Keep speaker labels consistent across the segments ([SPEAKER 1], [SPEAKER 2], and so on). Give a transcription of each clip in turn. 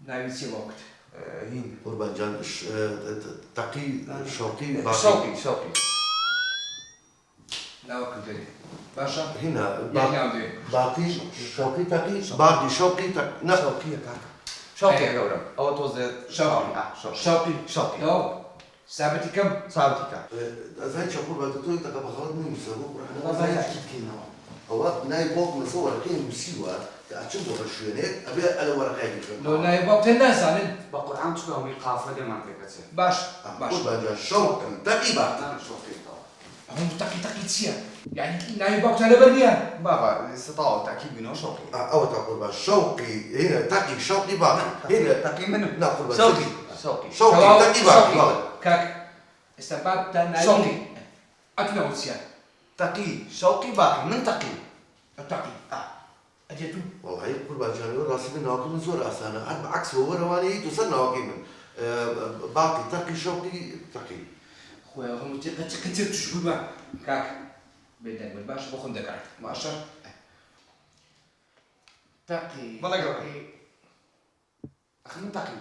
[SPEAKER 1] ناوي شي وقت
[SPEAKER 2] هين قربان جان تقي شوقي
[SPEAKER 3] شوقي
[SPEAKER 1] لا وقت داري باشا
[SPEAKER 2] هنا
[SPEAKER 1] باقي
[SPEAKER 2] شوقي تقي باقي شوقي تقي لا
[SPEAKER 3] شوقي يا كاكا شوقي يا قورم أو توزيت
[SPEAKER 1] شوقي تو ثابتي كم؟
[SPEAKER 3] صعبتي كاكا
[SPEAKER 2] زين شوقي بعد تقول تقى بغلطني مسوق
[SPEAKER 3] والله يا أكيد كينا
[SPEAKER 2] هو ناي بوك مصور كين مسيوا تعشموا غشينات أبي أنا ورقة
[SPEAKER 1] لو نايب وقت الناس علن
[SPEAKER 3] بقول عم تشوفوا مي قافة دي منطقة
[SPEAKER 1] باش
[SPEAKER 2] قربان جان شوقي تقي باقي
[SPEAKER 3] أنا شوقي
[SPEAKER 1] هم تقي تسيا يعني نايب وقت على بريان
[SPEAKER 3] بابا استطاعوا التأكيد منه شوقي
[SPEAKER 2] أو تقول شوقي هنا تقي شوقي باقي هنا
[SPEAKER 3] تأكيد منه
[SPEAKER 2] لا قربان
[SPEAKER 3] شوقي
[SPEAKER 2] شوقي تقي باقي
[SPEAKER 1] كاك استباب نايب
[SPEAKER 3] شوقي
[SPEAKER 1] أكنا وسيا
[SPEAKER 3] تقي شوقي باقي من تقي
[SPEAKER 1] التقي أجيتو
[SPEAKER 2] والله يقول باجاني راسي من ناقي من زور أسانا عاد بعكس هو رواني توصل ناقي من باقي تقي شوقي تقي
[SPEAKER 1] خويا هم كتير تشبه ما كاك بيدك بالباش بخون دكار ماشا تقي
[SPEAKER 3] والله قرأ أخي من تقي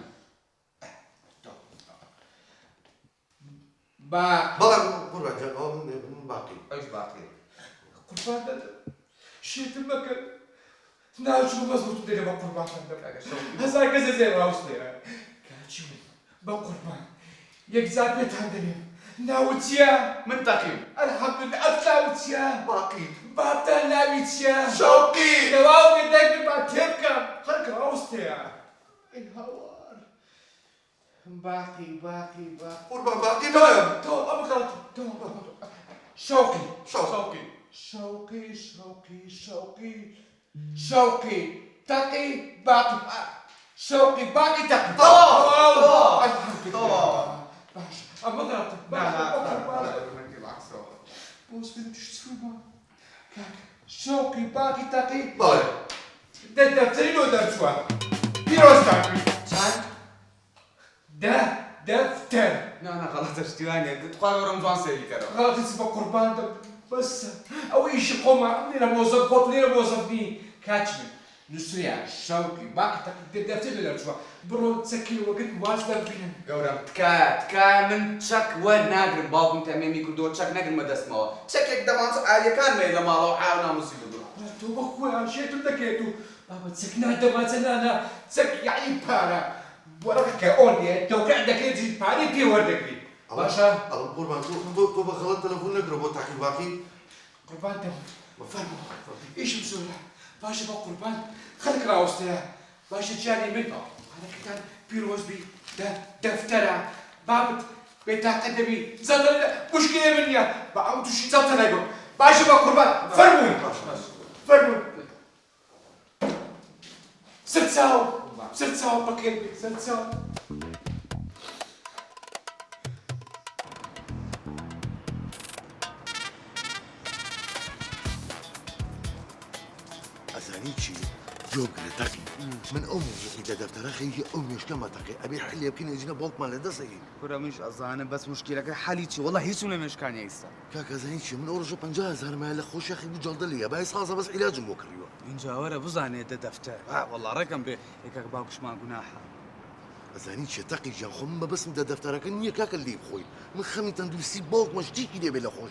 [SPEAKER 1] با
[SPEAKER 2] بلا قول باجاني هو من باقي
[SPEAKER 3] إيش باقي
[SPEAKER 1] قربان شيت المكان ناوش مزبوط ديري بقربان هزاي كذا زي راوس ديري كاتشو بقربان يكزا بيت عندنا ناوتيا
[SPEAKER 3] من تقي
[SPEAKER 1] الحمد لله أطلعوتيا
[SPEAKER 2] باقي
[SPEAKER 1] بابتا ناويتيا
[SPEAKER 2] شوقي
[SPEAKER 1] دواو بدك باتيبكا خلك راوستيا الهوار باقي
[SPEAKER 2] قول باقي بلا
[SPEAKER 1] تو أبغى تو شوقي
[SPEAKER 2] شوقي
[SPEAKER 1] شوقي تقي باقي شوقي باقي تقي الحمد لله باشا أما غلطت
[SPEAKER 3] لا
[SPEAKER 1] بوس بدك تشتروا كاك شوقي باقي تقي
[SPEAKER 2] بلا
[SPEAKER 1] دفترين ودرسوا بيروز تقي
[SPEAKER 3] شان
[SPEAKER 1] دفتر
[SPEAKER 3] لا غلط اشتواني تقول رمضان سيري كده
[SPEAKER 1] غلط اسمه قربان بس أو إيش قوما لنا موظف فوت لنا موظفين كاتشمن نسريع شوقي باقي تقي دفتر ودرسوا برو تسكي وقت واصلة بينا
[SPEAKER 3] قورم تكا من تشك وناقر باوكم تمامي كل دور تشك ناقر مدس موا تشك يك دمان عالية كان ما إذا ما لو حاولنا مصيبة دور
[SPEAKER 1] تو بخويا شيتو دكيتو بابا تسكنا دماتنا أنا تسك يعني بارا ورقك أولي تو قاعدة كيجي باري بي وردكلي باشا
[SPEAKER 2] قول ما تو بغلط تلفون نقرب وتحكي باقي
[SPEAKER 1] قربان تم مفهمه إيش مسؤول باشا بقربان خليك راوستيا باشا جاني من أنا كان بيروز بي دفترة بابت بتاع قدمي زاد مشكلة مني بعود شيء زاد تلاقوا باشا بقربان فرموي صرت ساو بكلمي صرت ساو
[SPEAKER 2] أزانيتشي جوكر تقي من أمي إذا دفتر أخي أمي إيش كما تقي أبي حل يمكن يجينا بوك مال لدسي
[SPEAKER 3] كورا مش أظن بس مشكلة حاليتي والله هيسون مش كان يسا
[SPEAKER 2] كاك أزانيتشي من أورجو بنجاز هذا ما لخو شيخي بجلد لي باي صاصة بس علاج موكريو
[SPEAKER 3] إن جاورة بزاني ده دفتر والله رقم به هيك باوكش ما جناحه
[SPEAKER 2] أزانيتشي تقي جان خم بس مدى دفترك إني كاك اللي بخوي من خمي تندوسي بوك مشتيكي دي بلا خوش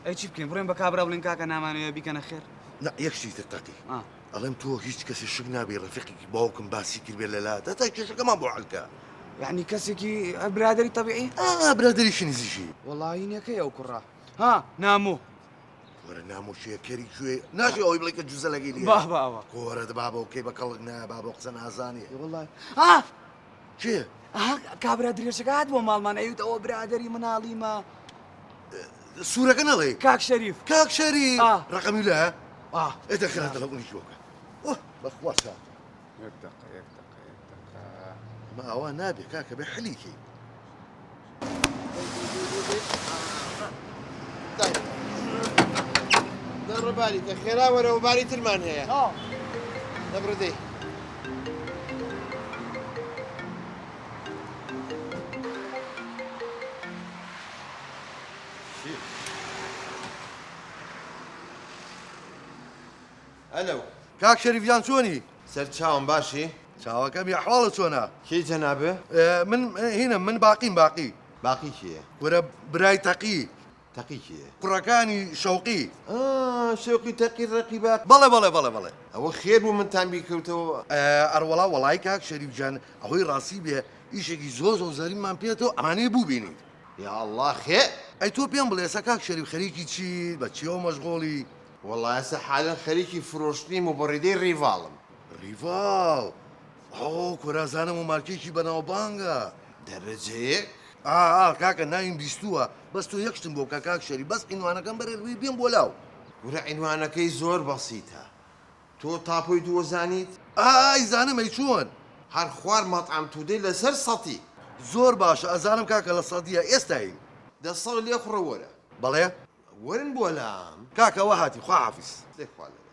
[SPEAKER 3] أي شيء بكين برين بكابرا ولين كاكا نامانو يبيك أنا خير
[SPEAKER 2] لا يكشي تتقي ألم تو هيش كسي شقنا برفيقك باوكم باسيكي بلا لا تتاكي شقا ما بو علكا
[SPEAKER 3] يعني كسيكي برادري طبيعي
[SPEAKER 2] برادري شنو شي
[SPEAKER 3] والله يني كي أو كرة ها نامو
[SPEAKER 2] ورا نامو شي كري شوي ناشي أو يبليك الجزء لقي لي
[SPEAKER 3] بابا
[SPEAKER 2] كورة بابا وكي بقلقنا بابا قسنا أزاني
[SPEAKER 3] والله
[SPEAKER 2] شي
[SPEAKER 3] كابرادري شقاد ومال من أيوت أو برادري من عاليما
[SPEAKER 2] الصورة كان لي
[SPEAKER 3] كاك شريف
[SPEAKER 2] رقم لا إذا خلنا تلقوني شوكا بخواسا
[SPEAKER 3] يكتق
[SPEAKER 2] ما هو نابي كاكا بحليكي
[SPEAKER 4] طيب دور بالك خيرا ولو بالي تلمان هي نبردي الو
[SPEAKER 2] كاك شريف جان شوني
[SPEAKER 4] سرت شاون باشي
[SPEAKER 2] چاوەکەمی ئەحواڵە چۆنە؟
[SPEAKER 4] کێ جەنابێ؟
[SPEAKER 2] من هینە من باقیم باقی
[SPEAKER 4] باقی کێیە؟
[SPEAKER 2] وەرە برای تەقی
[SPEAKER 4] تەقی کێیە؟
[SPEAKER 2] کوڕەکانی شەوقی
[SPEAKER 4] شێوقی تەقی ڕقی باق
[SPEAKER 2] بەڵێ بەڵێ بەڵێ بەڵێ
[SPEAKER 4] ئەوە خێر بوو منتان بیکەوتەوە
[SPEAKER 2] ئەروەڵا وەڵای کاک شەریفجان ئەوەی ڕاستی بێ ئیشێکی زۆر زەریمان پێێتەوە ئەمانەیە بوو بینیت
[SPEAKER 4] یا الله خێر
[SPEAKER 2] ئەی تۆ پێم بڵێ ئێستا کاک شەریف خەریکی چی بە چیەوە مەشغۆڵی
[SPEAKER 4] وەڵا ئێستا حالەن خەریکی فرۆشتنیم و بەڕێدەی ڕیڤاڵم
[SPEAKER 2] ریڤاڵ ئەو کۆرازانم و مارکێکی بەناوبانگە
[SPEAKER 4] دەرەجەیەک
[SPEAKER 2] کاکە ناویم بیستووە بەس تۆ یەکشتم بۆ کە کاک شەریف بەس ئینوانەکەم بەرێ بێم بۆ لاو
[SPEAKER 4] ورە عینوانەکەی زۆر بەسیتە تۆ تاپۆی دووەزانیت
[SPEAKER 2] زانم ئەی چۆن
[SPEAKER 4] هەر خوار مەطعەم تودەی لەسەر سەتی
[SPEAKER 2] زۆر باشە ئەزانم کاکە لە سەدیە ئێستاین
[SPEAKER 4] دەسەڵ لێ خوڕە وەرە
[SPEAKER 2] بەڵێ
[SPEAKER 4] وەرن بۆ لام
[SPEAKER 2] کاکەوە هاتی خواحافیز
[SPEAKER 4] لێ خوالە